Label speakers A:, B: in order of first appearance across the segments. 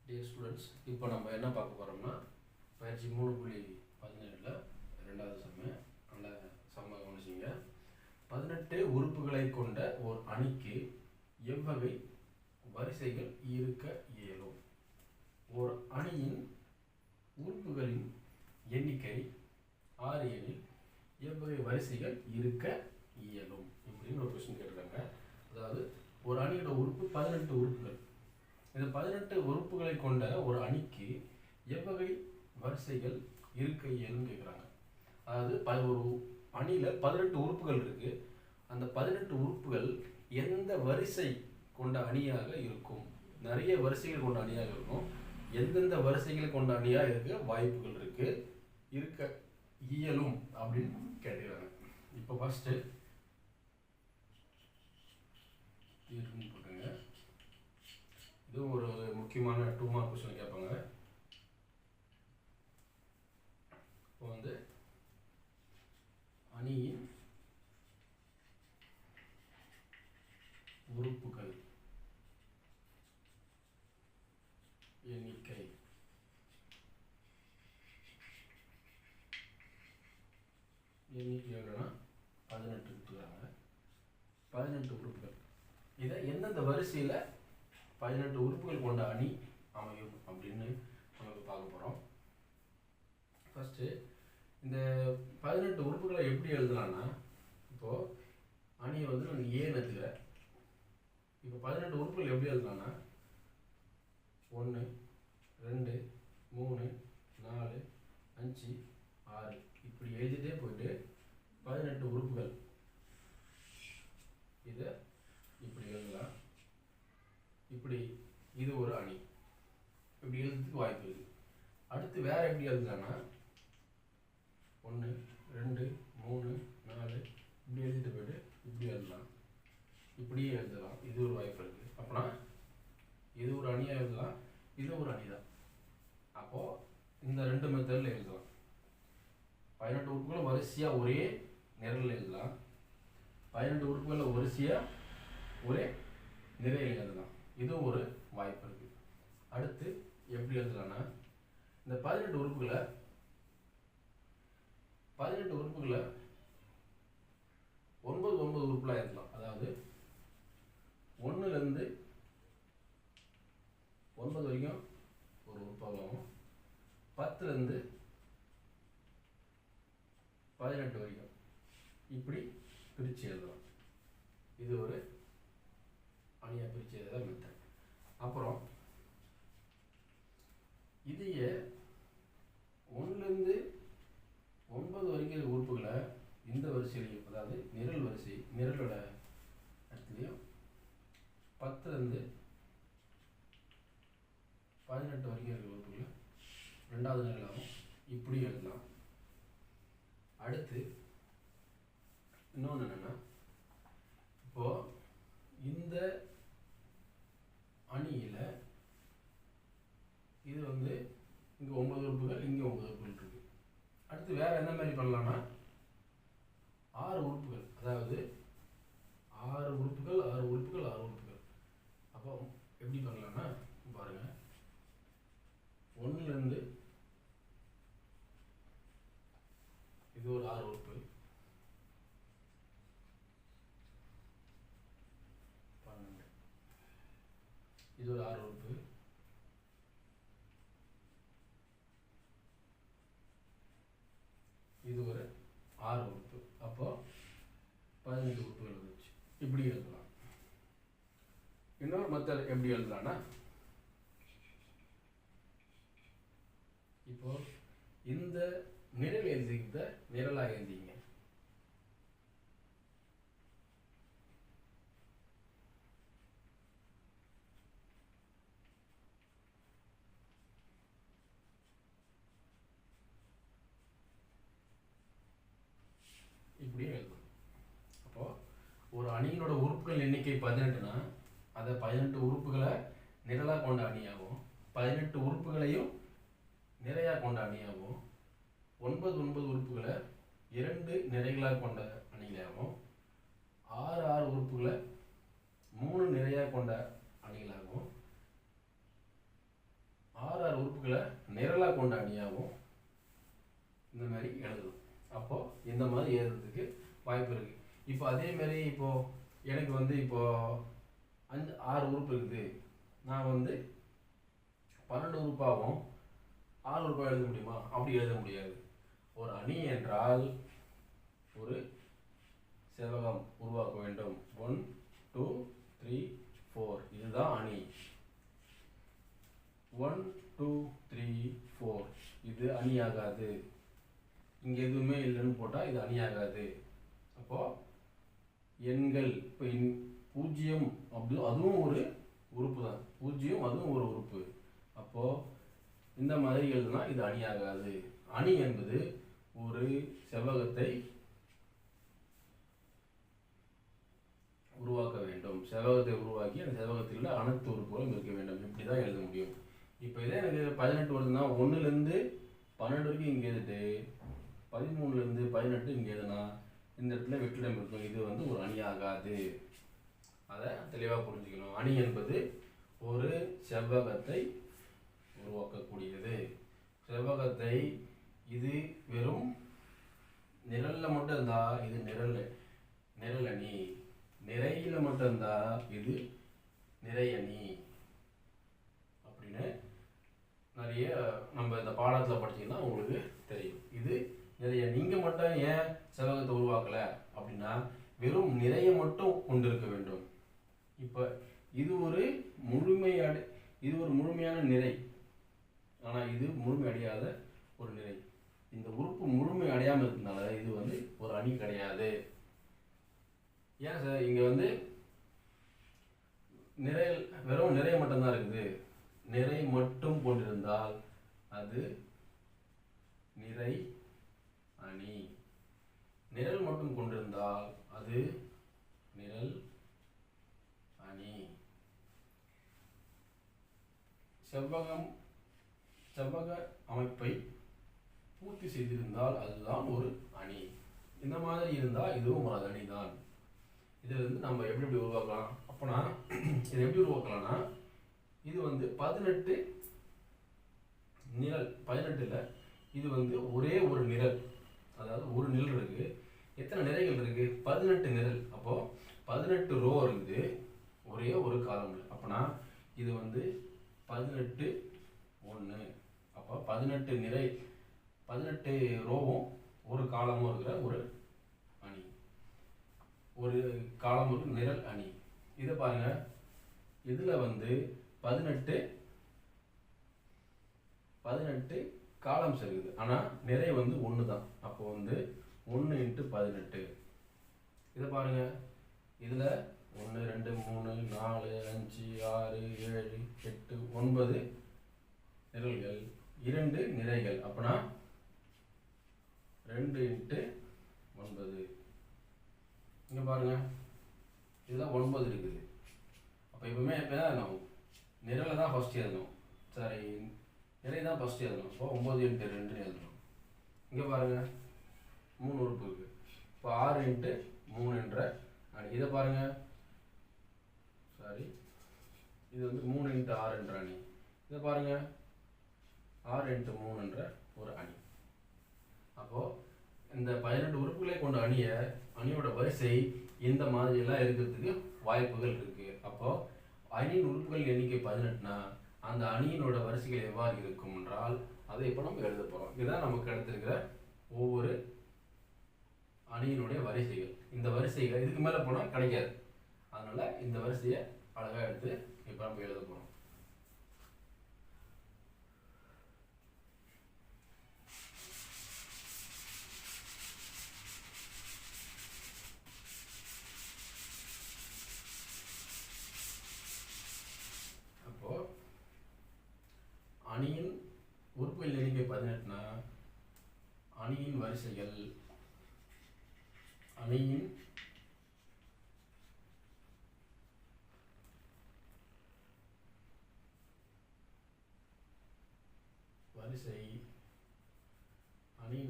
A: Dear students, இப்போ நம்ம என்ன பார்க்க போகிறோம்னா பயிற்சி 3.17 ரெண்டாவது சம்ம நல்ல சம்ம கவனிச்சிங்க. 18 உறுப்புகளை கொண்ட ஒரு அணிக்கு எவ்வகை வரிசைகள் இருக்க இயலும்? ஒரு அணியின் உறுப்புகளின் எண்ணிக்கை 6 எனில் எவ்வகை வரிசைகள் இருக்க இயலும் இப்படின்னு ஒரு கொஸ்டின் கேட்டிருக்காங்க. அதாவது ஒரு அணியோட உறுப்பு 18 உறுப்புகள். இந்த 18 உறுப்புகளை கொண்ட ஒரு அணிக்கு எவ்வகை வரிசைகள் இருக்க இயலும் கேட்குறாங்க. அதாவது ஒரு அணியில் 18 உறுப்புகள் இருக்கு. அந்த 18 உறுப்புகள் எந்த வரிசை கொண்ட அணியாக இருக்கும்? நிறைய வரிசைகள் கொண்ட அணியாக இருக்கும். எந்தெந்த வரிசைகளை கொண்ட அணியாக இருக்க வாய்ப்புகள் இருக்கு, இருக்க இயலும் அப்படின்னு கேட்டுக்கிறாங்க. இப்போ ஃபர்ஸ்ட் போட்டுங்க. இது ஒரு முக்கியமான 2 மார்க் கொஸ்டின் கேட்பாங்க. இப்போ வந்து அணியின் உறுப்புகள் எண்ணிக்கை எவ்வளோனா 18 கொடுத்துருக்காங்க. 18 உறுப்புகள். இதை எந்தெந்த வரிசையில் 18 உறுப்புகள் கொண்ட அணி அமையும் அப்படின்னு நம்ம பார்க்க போகிறோம். ஃபஸ்ட்டு இந்த 18 உறுப்புகளை எப்படி எழுதலாம்னா, இப்போது அணியை வந்து நான் ஏன்னு எடுத்துக்கிறேன். இப்போ 18 உறுப்புகள் எப்படி எழுதலாம்னா 1 2 3 4 5 6 இப்படி எழுதிட்டே போயிட்டு 18 உறுப்புகள் இதை இப்படி எழுதலாம். இப்படி இது ஒரு அணி. இப்படி எழுதுறதுக்கு வாய்ப்பு இருக்குது. அடுத்து வேற எப்படி எழுதலாம்னா 1 2 3 4 இப்படி எழுதிட்டு போயிட்டு இப்படி எழுதலாம். இப்படியே எழுதலாம். இது ஒரு வாய்ப்பு இருக்குது. அப்படின்னா இது ஒரு அணியாக எழுதலாம், இது ஒரு அணி தான். அப்போது இந்த 2 மெத்தடில் எழுதலாம். 18 உறுப்புகளை வரிசையாக ஒரே நிரலில் எழுதலாம். 18 உறுப்புகளை வரிசையாக ஒரே நிறையில் எழுதலாம். இது ஒரு வாய்ப்பு இருக்குது. அடுத்து எப்படி எழுதலாம்னா, இந்த 18 உறுப்புகளை 9 உறுப்புகளாக எழுதலாம். அதாவது 1லேருந்து 9 வரைக்கும் ஒரு உறுப்பாகவும் 10லேருந்து 18 வரைக்கும் இப்படி பிரித்து எழுதலாம். இது ஒரு அணியாக பிரித்து எழுத மெத்தட். அப்புறம் இதையே 1லேருந்து 9 வரைக்கும் உறுப்புகளை இந்த வரிசையிலையும், அதாவது நிரல் வரிசை, நிரலோட இடத்துலையும் 10லேருந்து 18 வரைக்கும் இருக்கிற உறுப்புகளை 2வது நிரலாகவும் இப்படி எழுதலாம். அடுத்து இன்னொன்று என்னென்னா, இப்போது இந்த அணியில் இது வந்து இங்கே 9 உறுப்புகள், இங்கே 9 உறுப்புகள் இருக்குது. அடுத்து வேறு எந்த மாதிரி பண்ணலாம்னா 6 உறுப்புகள், அதாவது 6 உறுப்புகள் 6 உறுப்புகள் 6 உறுப்புகள். அப்போ எப்படி பண்ணலாம்னா பாருங்கள், 1லேருந்து இது ஒரு 6 உறுப்பு, 12 இது ஒரு 6 உறுப்பு, இது ஒரு 6 உறுப்பு. அப்போ 18 உறுப்புகள் வந்துச்சு. இப்படி எழுதலாம். இன்னொரு மெத்தட் எப்படி எழுதலாம்னா, இப்போ இந்த நிரல் எழுதிக்கிட்ட நிரலாக எழுதிங்க. இப்படியே எழுதணும். அப்போது ஒரு அணியினோட உறுப்புகள் எண்ணிக்கை 18னா அதை 18 உறுப்புகளை நிரலாக கொண்ட அணியாகவும், 18 உறுப்புகளையும் நிறையாக கொண்ட அணியாகவும், 9 உறுப்புகளை 2 நிறைகளாக கொண்ட அணிகளாகவும், 6 உறுப்புகளை 3 நிறையாக கொண்ட அணிகளாகவும், உறுப்புகளை நிரலாக கொண்ட அணியாகவும் இந்த மாதிரி எழுதணும். அப்போது இந்த மாதிரி எழுதுறதுக்கு வாய்ப்பு இருக்குது. இப்போ அதேமாரி இப்போது எனக்கு வந்து இப்போது 6 உறுப்பு இருக்குது. நான் வந்து 12 உறுப்பாகவும் 6 உறுப்பாக எழுத முடியுமா? அப்படி எழுத முடியாது. ஒரு அணி என்றால் ஒரு செவ்வகம் உருவாக்க வேண்டும். 1 2 3 4 இதுதான் அணி. 1 2 3 4 இது அணியாகாது. இங்கே எதுவுமே இல்லைன்னு போட்டால் இது அணியாகாது. அப்போது எண்கள் இப்போ 0 அப்படி அதுவும் ஒரு உறுப்பு தான். 0 அதுவும் ஒரு உறுப்பு. அப்போது இந்த மாதிரி எழுதுனா இது அணியாகாது. அணி என்பது ஒரு செவ்வகத்தை உருவாக்க வேண்டும். செவ்வகத்தை உருவாக்கி அந்த செவ்வகத்தில் உள்ள அனைத்து உறுப்புகளும் இருக்க வேண்டும். இப்படி தான் எழுத முடியும். இப்போ இதே எனக்கு 18 வருதுன்னா 1லேருந்து 12 வரைக்கும் இங்கே எழுதிட்டு 13லேருந்து 18 இங்கே எழுதுனா இந்த இடத்துல வெற்றிடம் இருக்கும். இது வந்து ஒரு அணியாகாது. அதை தெளிவாக புரிஞ்சுக்கணும். அணி என்பது ஒரு செவ்வகத்தை உருவாக்கக்கூடியது. செவ்வகத்தை இது வெறும் நிரலில் மட்டும் இருந்தால் இது நிரல் அணி. நிறையில் மட்டும் இருந்தால் இது நிறை அணி அப்படின்னு நிறைய நம்ம இந்த பாடத்தில் படிச்சீங்கன்னா உங்களுக்கு தெரியும். இது நிறைய. நீங்கள் மட்டும் ஏன் செவ்வகத்தை உருவாக்கலை அப்படின்னா வெறும் நிறைய மட்டும் கொண்டிருக்க வேண்டும். இப்போ இது ஒரு முழுமையான நிறை. ஆனால் இது முழுமை அடையாத ஒரு நிறை. இந்த உறுப்பு முழுமை அடையாமல் இருக்கிறதுனால இது வந்து ஒரு அணி கிடையாது. ஏன் சார் இங்கே வந்து வெறும் நிறை மட்டும்தான் இருக்குது. நிறை மட்டும் கொண்டிருந்தால் அது நிறை அணி. நிரல் மட்டும் கொண்டிருந்தால் அது நிரல் அணி. செவ்வக அமைப்பை பூர்த்தி செய்திருந்தால் அதுதான் ஒரு அணி. இந்த மாதிரி இருந்தால் இதுவும் ஒரு அணி தான். இதை வந்து நம்ம எப்படி உருவாக்கலாம்? அப்போனா இதை எப்படி உருவாக்கலாம்னா இது வந்து 18 நிரல். 18ல் இது வந்து ஒரே ஒரு நிரல். அதாவது ஒரு நிரல் இருக்குது. எத்தனை நிறைகள் இருக்குது? 18 நிரல். அப்போது 18 ரோ இருக்குது ஒரே ஒரு காலம்ல. அப்போனா இது வந்து 18 1. அப்போ 18 ரோவும் ஒரு காலமும் இருக்கிற ஒரு அணி. ஒரு காலம் ஒரு நிரல் அணி. இதை பாருங்க. இதில் வந்து 18 காலம்ஸ் இருக்குது. ஆனால் நிறை வந்து 1 தான். அப்போ வந்து 1 × 18. இதை பாருங்க. இதில் 1 2 3 4 5 6 7 8 9 நிரல்கள், 2 நிறைகள். அப்போனா 2 × 9. இங்கே பாருங்க. இதில் 9 இருக்குது. அப்போ எப்பவுமே நம்ம நிரலை தான் ஃபஸ்ட் எழுதணும். சாரி, நிறை தான் ஃபஸ்ட் எழுதணும். அப்போ 9 × 2 எழுதணும். இங்கே பாருங்கள் 3 உறுப்பு இருக்குது. இப்போ 6 × 3 என்ற அணி. இதை பாருங்கள். சாரி, இது வந்து 3 × 6 என்ற அணி. இதை பாருங்கள் 6 × 3 என்ற ஒரு அணி. அப்போது இந்த 18 உறுப்புகளை கொண்ட அணியோட வரிசை இந்த மாதிரியெல்லாம் இருக்கிறதுக்கு வாய்ப்புகள் இருக்குது. அப்போது அணியின் உறுப்புகள் எண்ணிக்கை 18னா அந்த அணியினோட வரிசைகள் எவ்வாறு இருக்கும் என்றால் அதை இப்போ நம்ம எழுத போகிறோம். இதுதான் நமக்கு எடுத்திருக்கிற ஒவ்வொரு அணியினுடைய வரிசைகள். இந்த வரிசைகள் இதுக்கு மேலே போனால் கிடைக்காது. அதனால் இந்த வரிசையை அழகாக எடுத்து இப்போ நம்ம எழுத போகிறோம். அணியின் உறுப்புகள் எண்ணிக்கை 18னா அணியின் வரிசைகள் அணியின்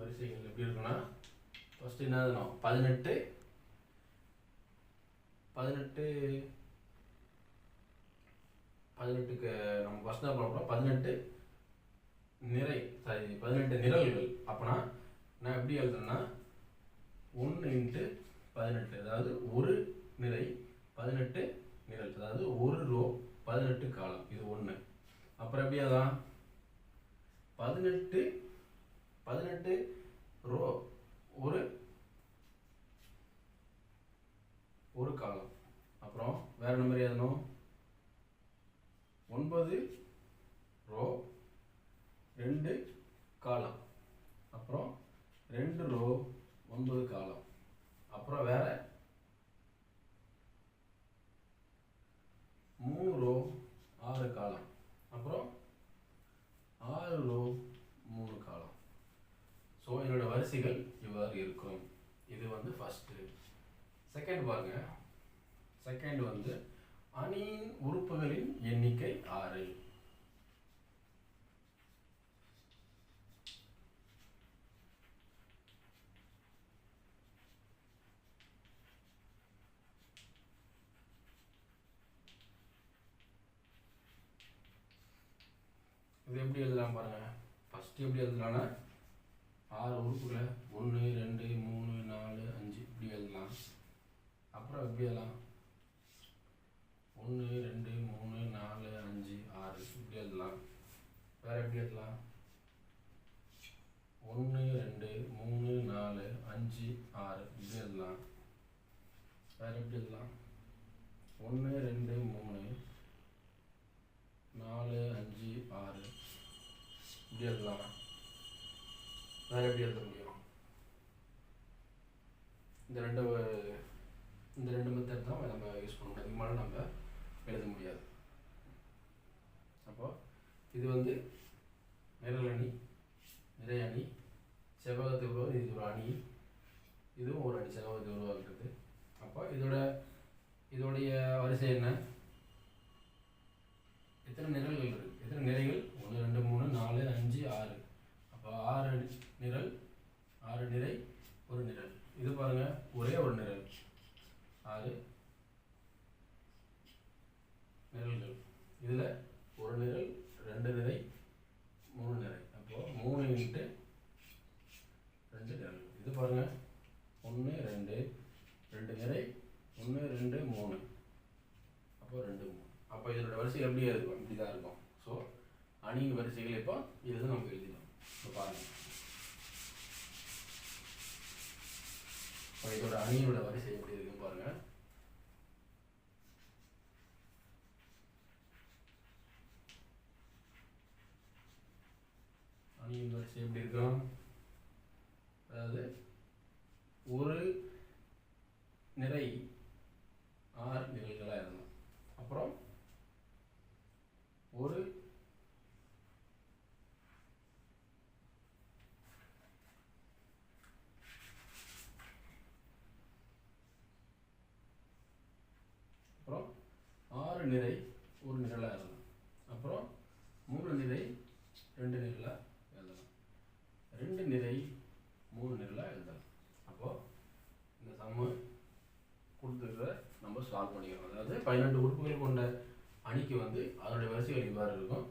A: வரிசைகள் எப்படி இருக்குன்னா ஃபர்ஸ்ட் என்ன எழுதணும்? 18க்கு நம்ம ஃபர்ஸ்ட் தான் போட போகிறோம். 18 18 நிரல்கள். அப்போனா நான் எப்படி எழுதுறேன்னா 1 × 18, அதாவது ஒரு நிரை 18 நிரல், அதாவது ஒரு ரோ 18 காலம். இது 1. அப்புறம் எப்படி அதான் 18 ரோ ஒரு காலம். அப்புறம் வேற நம்பர் எழுதணும் 9 ரோ 2 காலம். அப்புறம் 2 ரோ 9 காலம். அப்புறம் வேற 3 ரோ 6 காலம். அப்புறம் 6 ரோ 3 காலம். ஸோ என்னோட வரிசைகள் இவ்வாறு இருக்கும். இது வந்து ஃபர்ஸ்ட். செகண்ட் பாருங்க. செகண்ட் வந்து அணியின் உறுப்புகளின் எண்ணிக்கை 6. இது எப்படி எழுதலாம் பாருங்க. ஃபர்ஸ்ட் எப்படி எழுதலாம்னா 6 உறுப்புகளை 1 2 3 4 5 இப்படி எழுதலாம். அப்புறம் எப்படி எழுதலாம் 1 2 3 4 5 6 இப்படி எழுதலாம். வேற எப்படி எழுதலாம் 1 2 3 4 5 6 இப்படி எழுதலாம். வேற எப்படி எழுதலாம் 1 2 3 4 5 6 இப்படி எழுதலாம். வேற எப்படி எழுத முடியும்? இந்த ரெண்டு மெத்தட் தான் நம்ம யூஸ் பண்ண முடியும். அதுக்கு மேலே நம்ம எழுத முடியாது. அப்போ இது வந்து நிரல் அணி, நிறை அணி, செவ்வகத்தை உருவாக இது ஒரு அணி, இதுவும் ஒரு அணி செவ்வகத்தை உருவாக்குறது. அப்போ இதோடைய வரிசை என்ன? எத்தனை நிரல்கள் இருக்கு? எத்தனை நிறைகள்? 1 2 3 4 5 6. அப்போ 6 நிரல், 6 நிறை, ஒரு நிரல். இது பாருங்க ஒரே ஒரு நிரல், 6 நிரல்கள். இதில் ஒரு நிரல், 2 நிறை, 3 நிறை. அப்போ 3 × 2 நிரல். இது பாருங்க 1 2 2 நிறை, 1 2 3. அப்போ 2 3. அப்போ இதனோட வரிசை எப்படி இருக்கும்? இப்படி தான் இருக்கும். ஸோ அணியின் வரிசைகள் இப்போ இதுதான் நமக்கு எழுதிடும். இப்போ பாருங்க, இப்போ இதோட அணியோட வரிசை எப்படி இருக்குன்னு பாருங்க. அணியின் வரிசை எப்படி இருக்கும்? அதாவது ஒரு நிறை 6 நிரல்களாக இருந்தோம். அப்புறம் ஒரு அப்புறம் 6 நிறை ஒரு நிரலாக எழுதலாம். அப்புறம் 3 நிறை 2 நிரலாக எழுதலாம். 2 நிறை 3 நிரலாக எழுதலாம். அப்போது இந்த சம்மு கொடுத்துருக்கிறத நம்ம சால்வ் பண்ணிக்கிறோம். அதாவது 18 உறுப்புகள் கொண்ட அணிக்கு வந்து அதனுடைய வரிசைகள் இவ்வாறு இருக்கும்.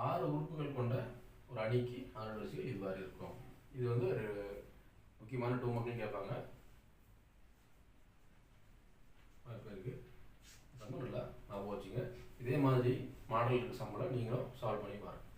A: 6 உறுப்புகள் கொண்ட ஒரு அணிக்கு அதனுடைய வரிசைகள் இவ்வாறு இருக்கும். இது வந்து ஒரு முக்கியமான 2 மார்க்னு கேட்பாங்க. பேருக்கு சம்மு நல்லா ஞாபகம் வச்சுங்க. இதே மாதிரி மாடல் இருக்க சம்மலை நீங்களும் சால்வ் பண்ணி பாருங்கள்.